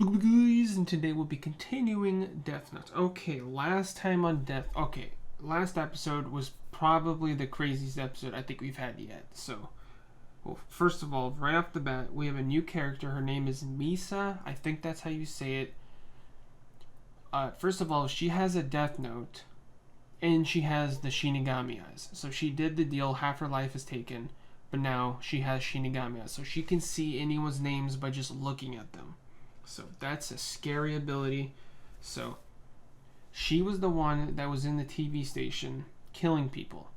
Guys, and today we'll be continuing Death Note. Okay, last time on Death. Okay, last episode was probably the craziest episode I think we've had yet. So, well, first of all, right off the bat, we have a new character. Her name is Misa. I think that's how you say it. First of all, she has a Death Note, and she has the Shinigami eyes. So she did the deal. Half her life is taken, but now she has Shinigami eyes, so she can see anyone's names by just looking at them. So that's a scary ability. So she was the one that was in the TV station killing people.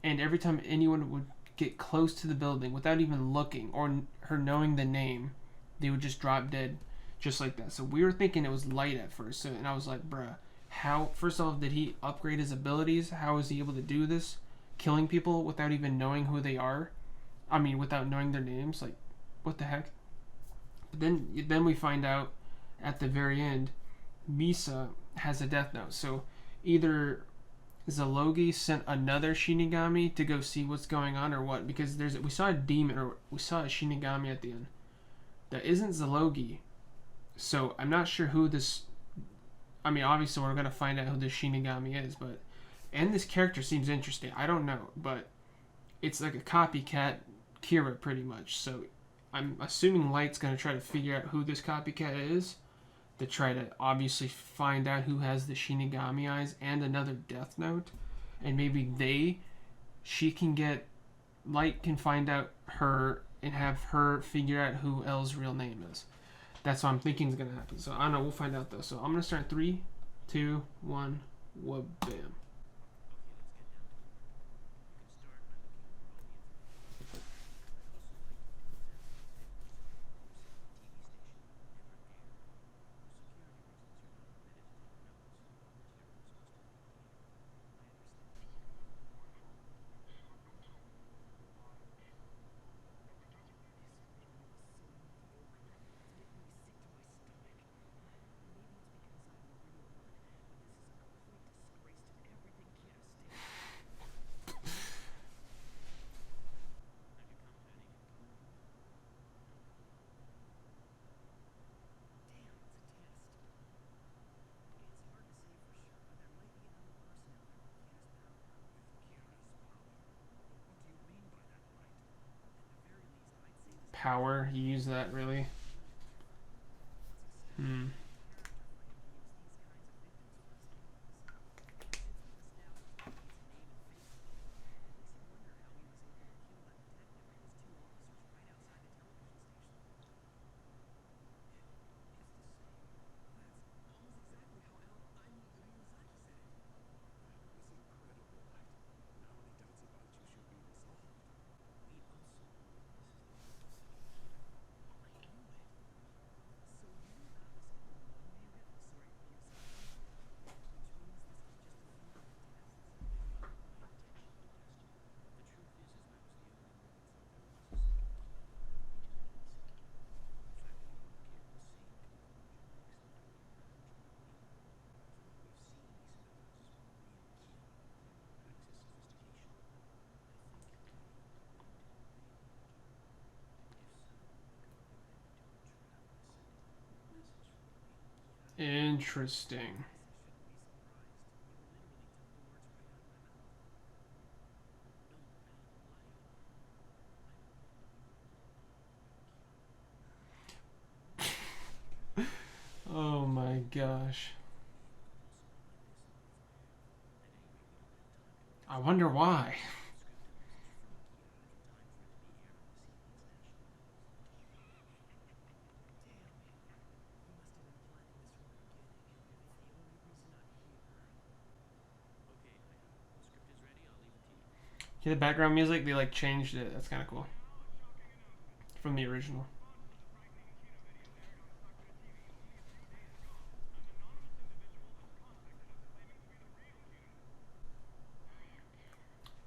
And every time anyone would get close to the building without even looking or her knowing the name, they would just drop dead just like that. So we were thinking it was Light at first. So, and I was like, bruh, how, first off, did he upgrade his abilities? How is he able to do this? Killing people without even knowing who they are? I mean, without knowing their names? Like, what the heck? But then we find out at the very end, Misa has a death note. So either Zalogi sent another Shinigami to go see what's going on, or what? Because we saw a demon, or we saw a Shinigami at the end that isn't Zalogi. So I'm not sure who this. I mean, obviously we're gonna find out who this Shinigami is, but and this character seems interesting. I don't know, but it's like a copycat Kira pretty much. So I'm assuming Light's gonna try to figure out who this copycat is, to try to obviously find out who has the Shinigami eyes and another Death Note, and maybe she can get, Light can find out her and have her figure out who L's real name is. That's what I'm thinking is gonna happen. So I don't know. We'll find out though. So I'm gonna start 3, 2, 1. Whoa, bam. Power. You use that really? Hmm. Interesting. Oh my gosh. I wonder why. Yeah, the background music, they like changed it. That's kind of cool. From the original.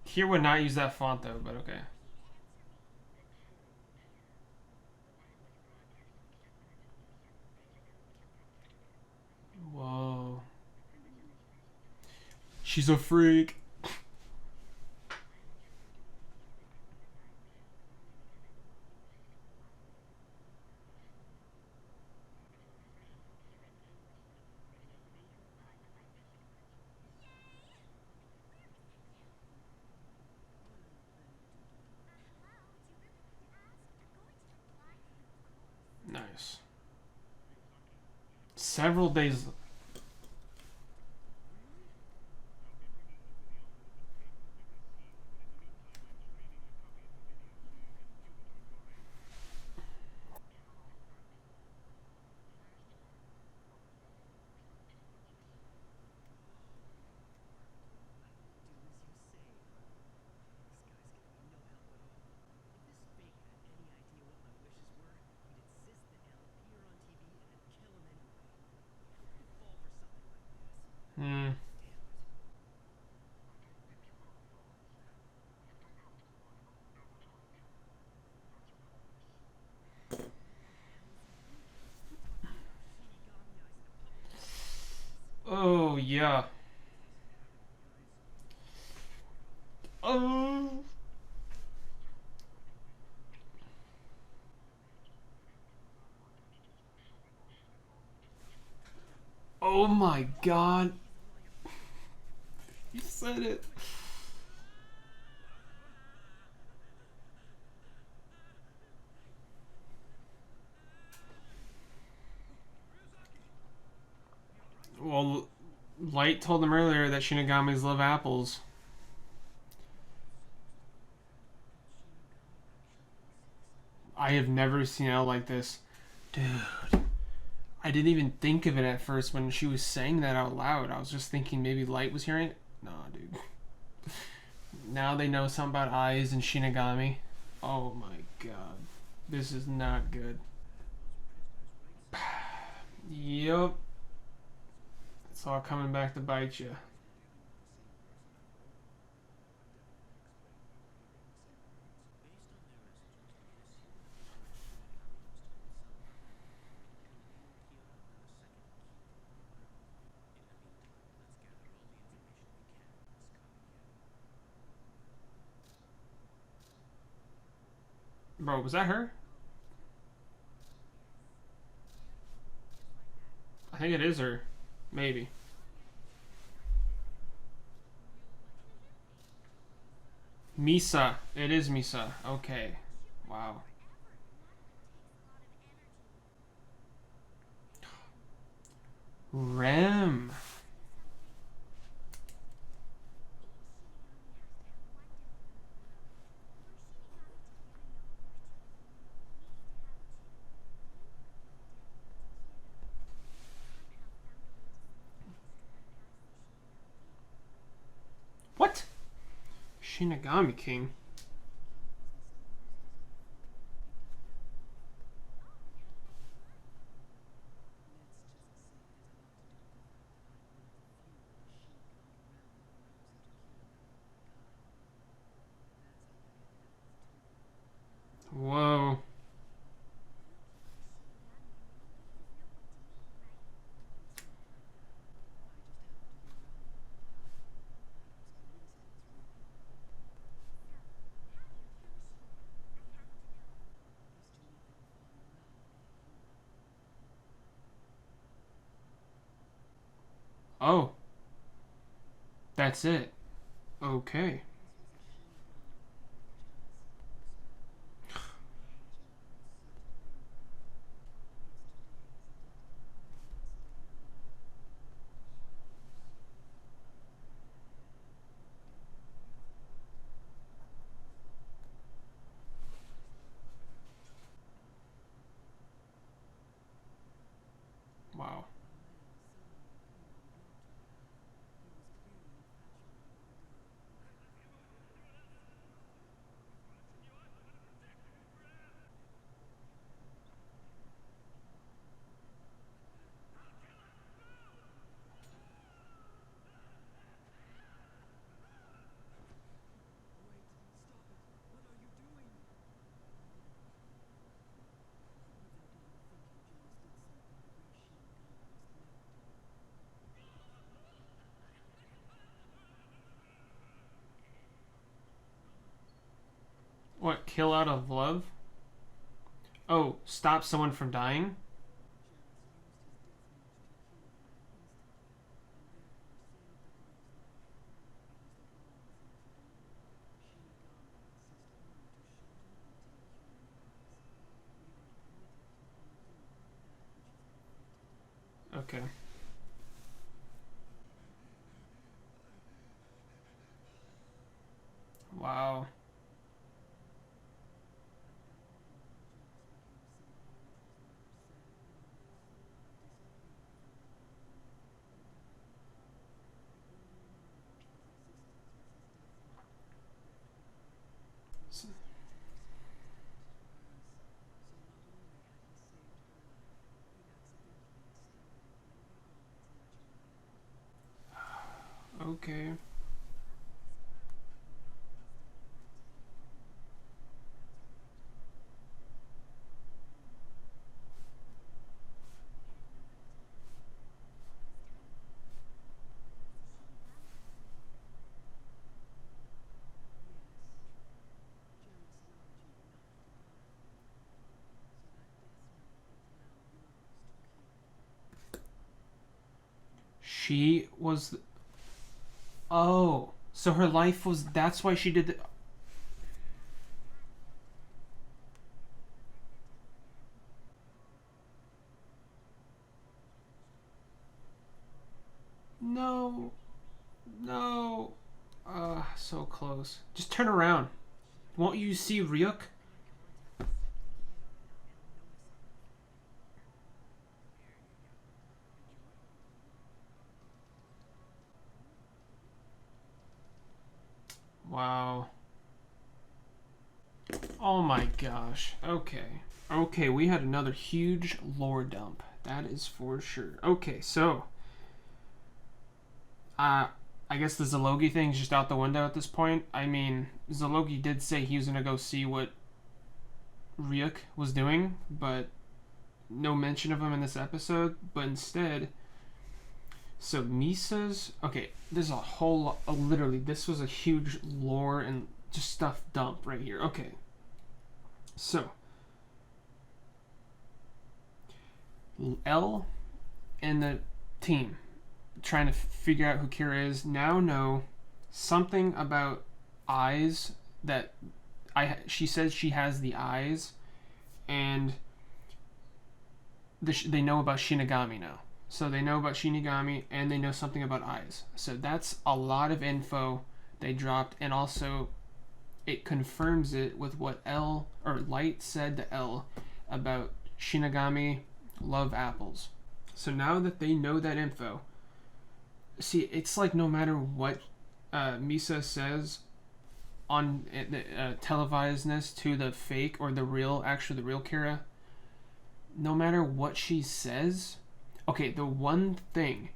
Here would not use that font though, but okay. Whoa. She's a freak. this. Several days. Hmm. Oh, yeah. Oh. Oh my god. You said it. Well, Light told him earlier that Shinigamis love apples. I have never seen L like this. Dude. I didn't even think of it at first when she was saying that out loud. I was just thinking maybe Light was hearing it. Nah, dude. Now they know something about eyes and Shinigami. Oh my god. This is not good. Yup. It's all coming back to bite you. Bro, was that her? I think it is her. Maybe. Misa. It is Misa. Okay. Wow. Rem. What? Shinigami King. Whoa. Oh. That's it. Okay. Wow. What? Kill out of love? Oh, stop someone from dying? Okay. Wow. Okay. She was. Oh. So her life was. That's why she did the. No. No. So close. Just turn around. Won't you see Ryuk? Wow. Oh my gosh. Okay. Okay, we had another huge lore dump. That is for sure. Okay, so uh I guess the Zalogi thing's just out the window at this point. I mean, Zalogi did say he was gonna go see what Ryuk was doing, but no mention of him in this episode. But instead, so Misa's okay. There's a whole lot. Literally, this was a huge lore and just stuff dump right here. Okay, so L and the team trying to figure out who Kira is now know something about eyes that she says she has the eyes, and they know about Shinigami now. So they know about Shinigami and they know something about eyes. So that's a lot of info they dropped, and also it confirms it with what L or Light said to L about Shinigami love apples. So now that they know that info, see, it's like no matter what Misa says on the televisedness to the fake or the real, actually the real Kira, no matter what she says, okay, the one thing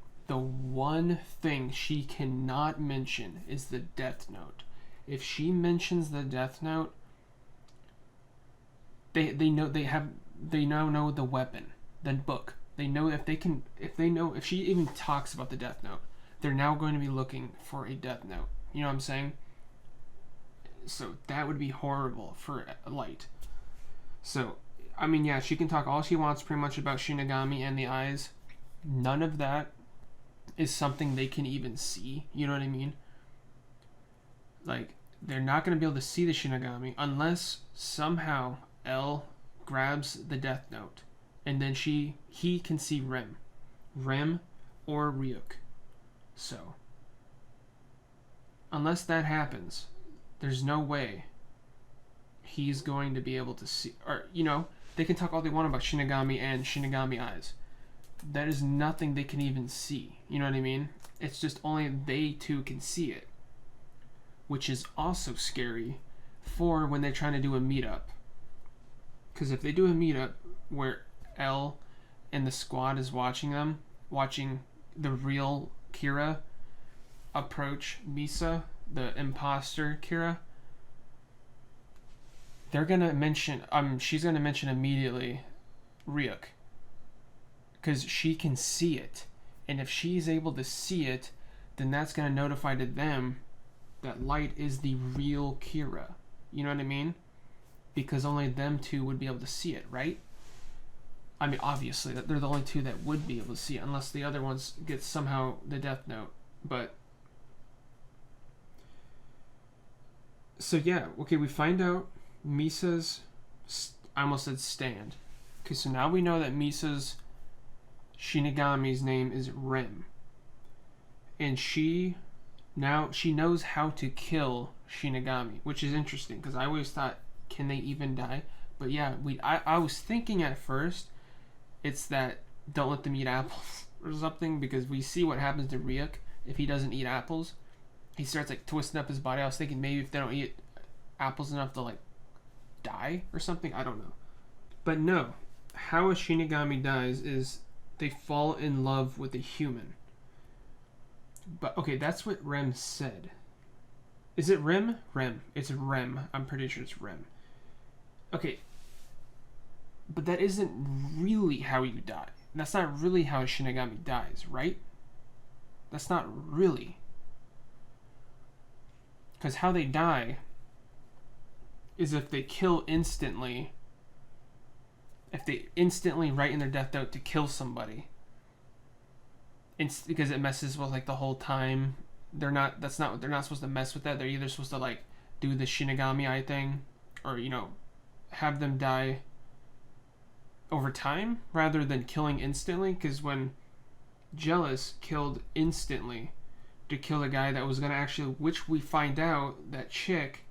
she cannot mention is the Death Note. If she mentions the Death Note, they now know the weapon, the book. They know if she even talks about the Death Note, they're now going to be looking for a Death Note. You know what I'm saying? So that would be horrible for Light. So, I mean, yeah, she can talk all she wants pretty much about Shinigami and the eyes. None of that is something they can even see. You know what I mean? Like, they're not going to be able to see the Shinigami unless somehow L grabs the Death Note. And then he can see Rem or Ryuk. So, unless that happens, there's no way he's going to be able to see, or they can talk all they want about Shinigami and Shinigami eyes. That is nothing they can even see. You know what I mean? It's just only they two can see it, which is also scary for when they're trying to do a meetup. Because if they do a meetup where L and the squad is watching the real Kira approach Misa, the imposter Kira, they're gonna mention she's gonna mention immediately Ryuk, because she can see it, and if she's able to see it, then that's gonna notify to them that Light is the real Kira. You know what I mean? Because only them two would be able to see it, right? I mean, obviously that they're the only two that would be able to see it, unless the other ones get somehow the Death Note. But so yeah, okay, we find out Misa's I almost said stand. Okay, so now we know that Misa's Shinigami's name is Rim, and she knows how to kill Shinigami, which is interesting because I always thought, can they even die? But yeah, I was thinking at first it's that don't let them eat apples or something, because we see what happens to Ryuk if he doesn't eat apples. He starts like twisting up his body. I was thinking maybe if they don't eat apples enough, they'll like die or something. I don't know. But no, how a Shinigami dies is they fall in love with a human. But okay, that's what Rem said. Is it Rem? Rem. It's Rem. I'm pretty sure it's Rem. Okay. But that isn't really how you die. That's not really how a Shinigami dies, right? That's not really. Because how they die is if they kill instantly. If they instantly write in their death note to kill somebody. Because it messes with like the whole time. They're not supposed to mess with that. They're either supposed to like do the Shinigami eye thing, or have them die over time rather than killing instantly. Because when Jealous killed instantly to kill a guy that was gonna actually, which we find out that chick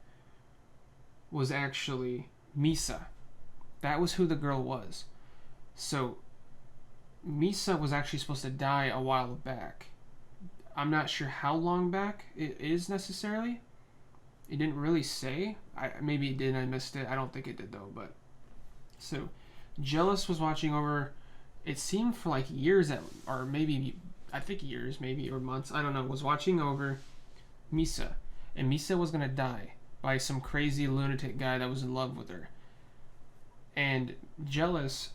was actually Misa. That was who the girl was. So Misa was actually supposed to die a while back. I'm not sure how long back it is necessarily. It didn't really say. Maybe it did and I missed it. I don't think it did though. But so Jealous was watching over, it seemed for like years, or maybe, I think years, maybe, or months, I don't know, was watching over Misa. And Misa was going to die by some crazy lunatic guy that was in love with her. And Jealous,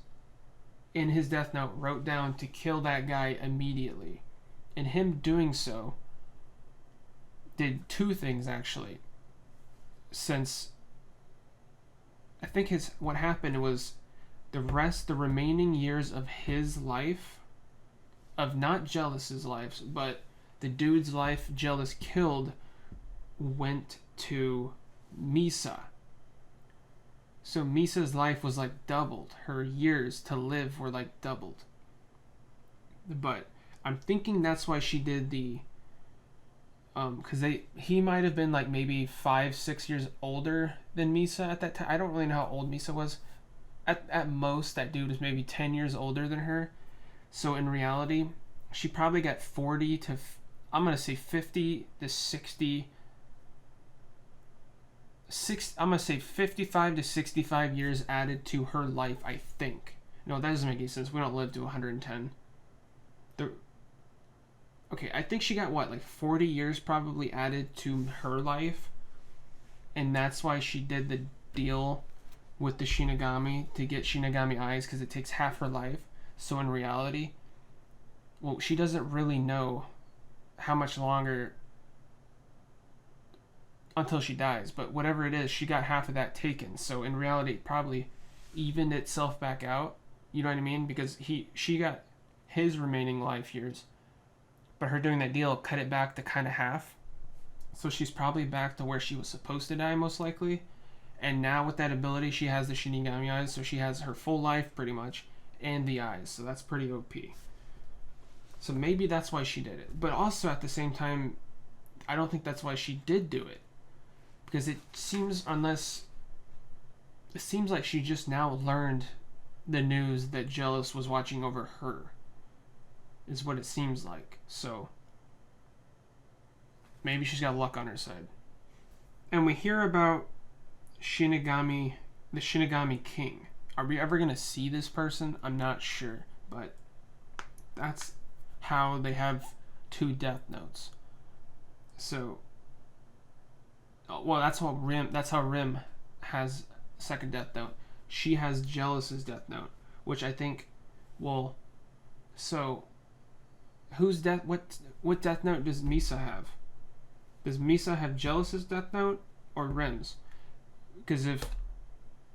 in his death note, wrote down to kill that guy immediately. And him doing so did two things, actually. Since I think what happened was the remaining years of his life, of not Jealous's life, but the dude's life Jealous killed, went to Misa. So Misa's life was like doubled. Her years to live were like doubled. But I'm thinking that's why she did the because he might have been like maybe 5-6 years older than Misa at that time. I don't really know how old Misa was. At most, that dude was maybe 10 years older than her. So in reality, she probably got 40 to, I'm going to say 50 to 60, I'm going to say 55 to 65 years added to her life, I think. No, that doesn't make any sense. We don't live to 110. Okay, I think she got what, like 40 years probably added to her life. And that's why she did the deal with the Shinigami to get Shinigami eyes, because it takes half her life. So in reality, well, she doesn't really know how much longer until she dies, but whatever it is, she got half of that taken. So in reality, it probably evened itself back out. You know what I mean? Because she got his remaining life years, but her doing that deal cut it back to kind of half. So she's probably back to where she was supposed to die, most likely. And now with that ability, she has the Shinigami eyes, so she has her full life pretty much, and the eyes. So that's pretty OP. So maybe that's why she did it. But also at the same time, I don't think that's why she did do it. Because it seems like she just now learned the news that Jealous was watching over her. Is what it seems like. So maybe she's got luck on her side. And we hear about Shinigami, the Shinigami King. Are we ever going to see this person? I'm not sure. But that's how they have 2 death notes. So, well, that's how Rim has second death note. She has Jealous's death note, which I think, well, so whose death? What death note does Misa have? Does Misa have Jealous's death note or Rim's? Because if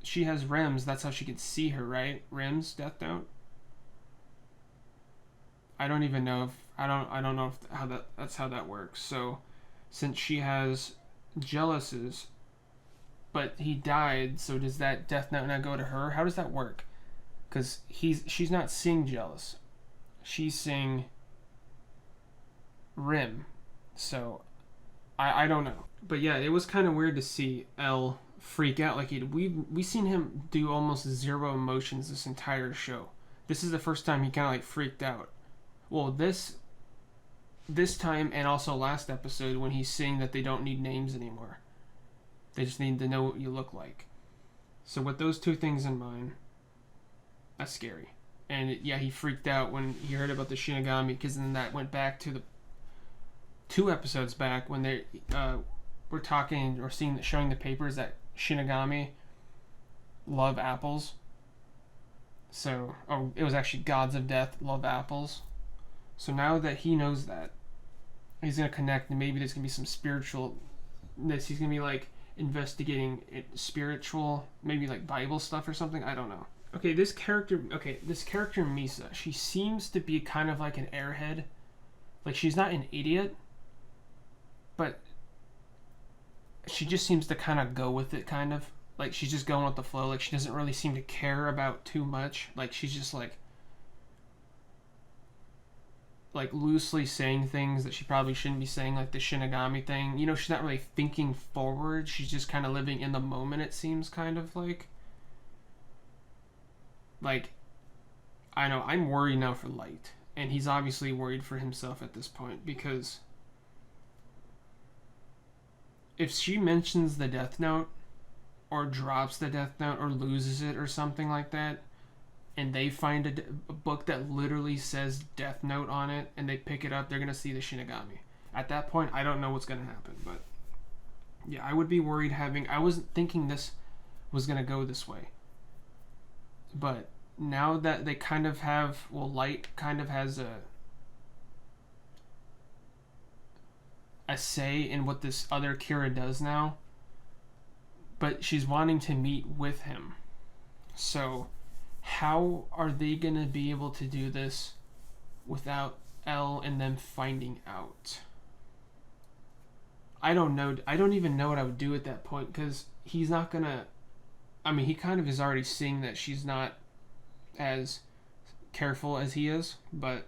she has Rim's, that's how she can see her, right? Rim's death note. I don't even know if I don't know if that's how that works. So since she has Jealous's, but he died, so does that death note not go to her? How does that work? Because she's not seeing Jealous. she's seeing Rim. So I don't know. But yeah, it was kind of weird to see L freak out like we seen him do almost zero emotions this entire show. This is the first time he kind of like freaked out. Well, this time and also last episode when he's saying that they don't need names anymore. They just need to know what you look like. So with those two things in mind, that's scary. And yeah, he freaked out when he heard about the Shinigami, because then that went back to the 2 episodes back when they were talking or showing the papers that Shinigami love apples. So, it was actually gods of death love apples. So now that he knows that, he's gonna connect, and maybe there's gonna be some spiritual. He's gonna be like investigating spiritual, maybe like Bible stuff or something. I don't know. This character Misa, she seems to be kind of like an airhead. Like, she's not an idiot, but she just seems to kind of go with it, kind of. Like, she's just going with the flow. Like, she doesn't really seem to care about too much. Like, she's just like loosely saying things that she probably shouldn't be saying, like the Shinigami thing. You know, she's not really thinking forward. She's just kind of living in the moment, it seems, kind of like. Like, I know, I'm worried now for Light. And he's obviously worried for himself at this point, because if she mentions the Death Note, or drops the Death Note, or loses it, or something like that, and they find a book that literally says Death Note on it, and they pick it up, they're going to see the Shinigami. At that point, I don't know what's going to happen, but yeah, I would be worried I wasn't thinking this was going to go this way. But now that they kind of have, Light kind of has a say in what this other Kira does now, but she's wanting to meet with him. So how are they going to be able to do this without L and them finding out? I don't know. I don't even know what I would do at that point, because he's not going to... I mean, he kind of is already seeing that she's not as careful as he is, but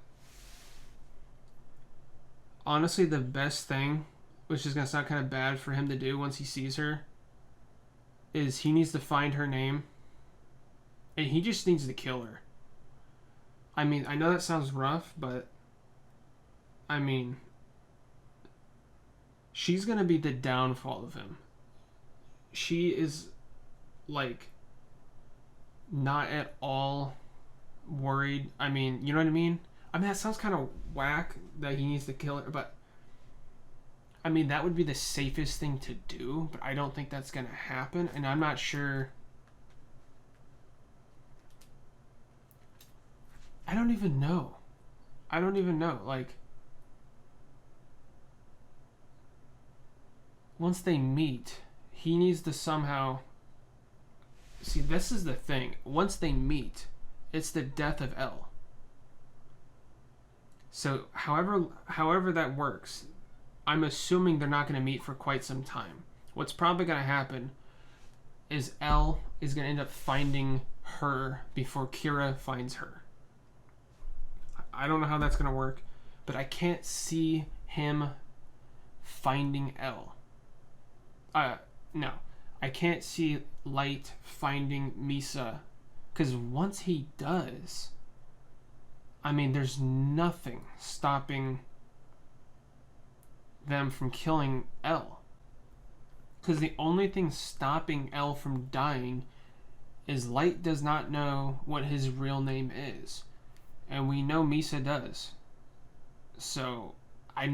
honestly, the best thing, which is going to sound kind of bad for him to do once he sees her, is he needs to find her name, and he just needs to kill her. I mean, I know that sounds rough, but I mean, she's going to be the downfall of him. She is like not at all worried. I mean, you know what I mean? I mean, that sounds kind of whack that he needs to kill her, but I mean, that would be the safest thing to do, but I don't think that's going to happen, and I'm not sure. I don't even know. Like, once they meet, he needs to somehow... See, this is the thing. Once they meet, it's the death of L. So, however that works, I'm assuming they're not going to meet for quite some time. What's probably going to happen is L is going to end up finding her before Kira finds her. I don't know how that's going to work, but I can't see him finding L. No. I can't see Light finding Misa, because once he does, I mean, there's nothing stopping them from killing L. Because the only thing stopping L from dying is Light does not know what his real name is. And we know Misa does. So, I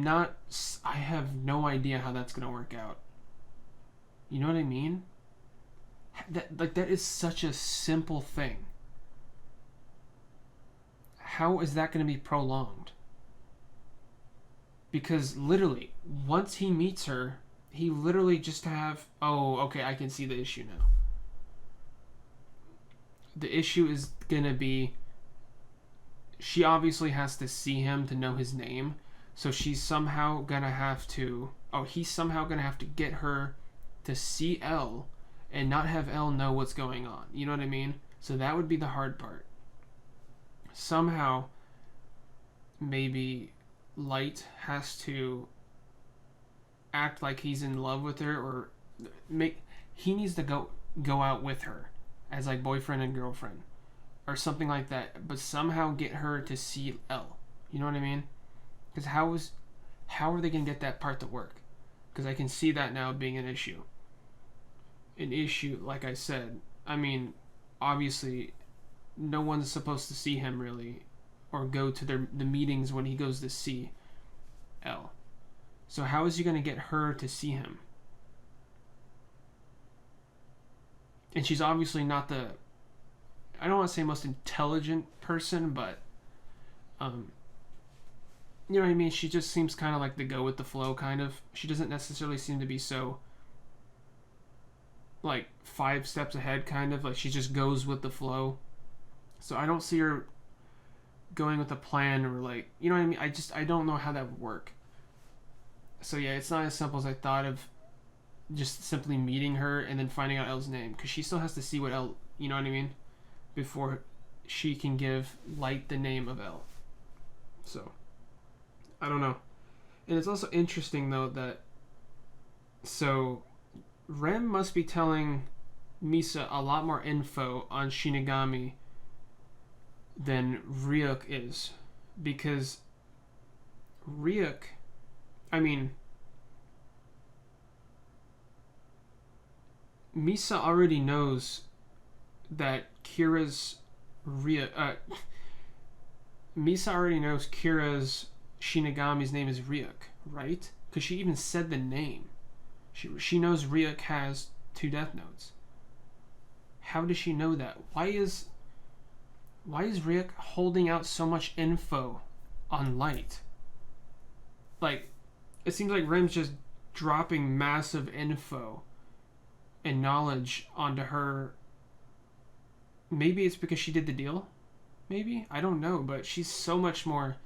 have no idea how that's going to work out. You know what I mean? That is such a simple thing. How is that going to be prolonged? Because literally, once he meets her, he literally just have... Oh, okay, I can see the issue now. The issue is going to be... She obviously has to see him to know his name. So she's somehow going to have to... he's somehow going to have to get her to see L and not have L know what's going on. You know what I mean? So that would be the hard part. Somehow, maybe Light has to act like he's in love with her, or he needs to go out with her as like boyfriend and girlfriend or something like that, but somehow get her to see L. You know what I mean? Because how are they gonna get that part to work? Because I can see that now being an issue. An issue, like I said. I mean, obviously, no one's supposed to see him really, or go to the meetings when he goes to see L. So how is he gonna get her to see him? And she's obviously not the, I don't want to say most intelligent person, but you know what I mean? She just seems kind of like the go with the flow kind of. She doesn't necessarily seem to be so like 5 steps ahead kind of. Like she just goes with the flow. So I don't see her going with a plan or like, you know what I mean? I don't know how that would work. So yeah, it's not as simple as I thought of just simply meeting her and then finding out Elle's name. Because she still has to see what Elle, you know what I mean? Before she can give Light the name of Elle. So, I don't know. And it's also interesting though that, so Rem must be telling Misa a lot more info on Shinigami than Ryuk is. Because Ryuk, I mean, Misa already knows that Kira's Misa already knows Kira's Shinigami's name is Ryuk, right? Because she even said the name. She knows Ryuk has 2 death notes. How does she know that? Why is Ryuk holding out so much info on Light? Like, it seems like Rem's just dropping massive info and knowledge onto her. Maybe it's because she did the deal? Maybe? I don't know, but she's so much more.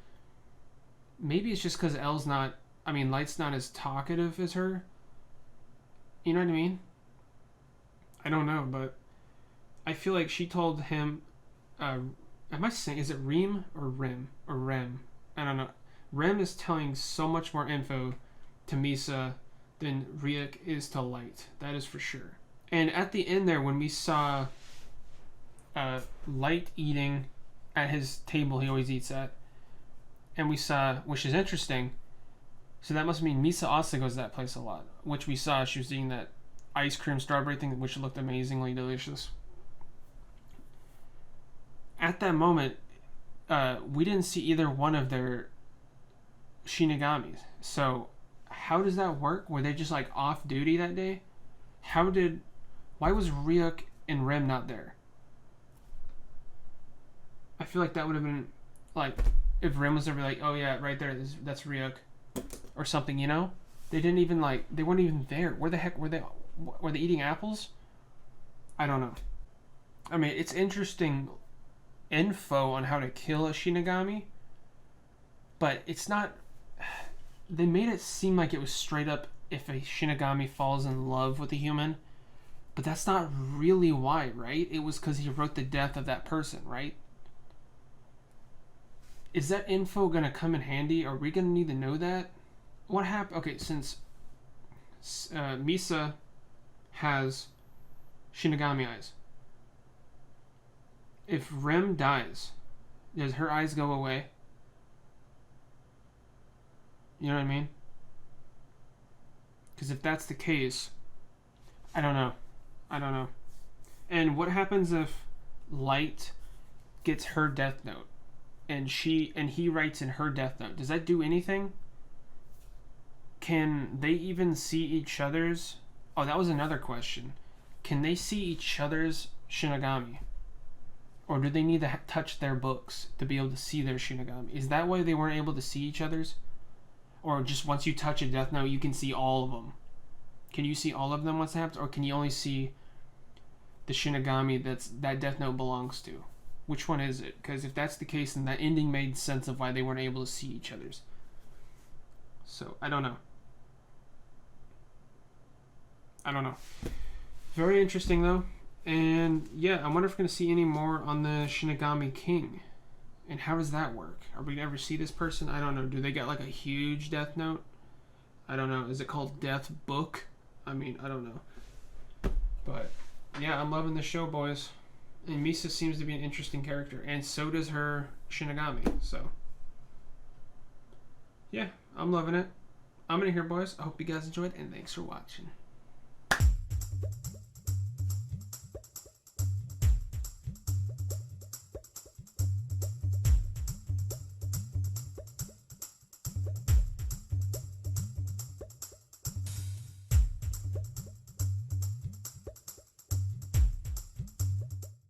Maybe it's just because Light's not as talkative as her. You know what I mean? I don't know, but I feel like she told him, am I saying, is it Reem or Rim? Or Rem? I don't know. Rem is telling so much more info to Misa than Ryuk is to Light. That is for sure. And at the end there, when we saw Light eating at his table he always eats at, and we saw, which is interesting, so that must mean Misa also goes to that place a lot, which we saw she was eating that ice cream strawberry thing, which looked amazingly delicious. At that moment, we didn't see either one of their Shinigamis. So how does that work? Were they just like off duty that day? Why was Ryuk and Rem not there? I feel like that would have been like if Rem was there, be like, oh yeah, right there, that's Ryuk, or something, you know? They didn't even they weren't even there. Where the heck were they? Were they eating apples? I don't know. I mean, it's interesting info on how to kill a Shinigami, but it's not. They made it seem like it was straight up if a Shinigami falls in love with a human, but that's not really why, right? It was because he wrote the death of that person, right? Is that info going to come in handy? Are we going to need to know that? What happened? Okay, since Misa has Shinigami eyes, if Rem dies, does her eyes go away? You know what I mean? Because if that's the case, I don't know. And what happens if Light gets her death note, and he writes in her death note? Does that do anything? Can they even see each other's? Oh, that was another question. Can they see each other's Shinigami? Or do they need to touch their books to be able to see their Shinigami? Is that why they weren't able to see each other's? Or just once you touch a death note, you can see all of them? Can you see all of them once it happens? Or can you only see the Shinigami that death note belongs to? Which one is it? Because if that's the case, then that ending made sense of why they weren't able to see each other's. So, I don't know. Very interesting, though. And, yeah, I wonder if we're going to see any more on the Shinigami King. And how does that work? Are we gonna ever see this person? I don't know. Do they get like a huge death note? I don't know. Is it called Death Book? I mean, I don't know. But yeah, I'm loving the show, boys. And Misa seems to be an interesting character, and so does her Shinigami. So yeah, I'm loving it. I'm gonna here, boys. I hope you guys enjoyed, and thanks for watching.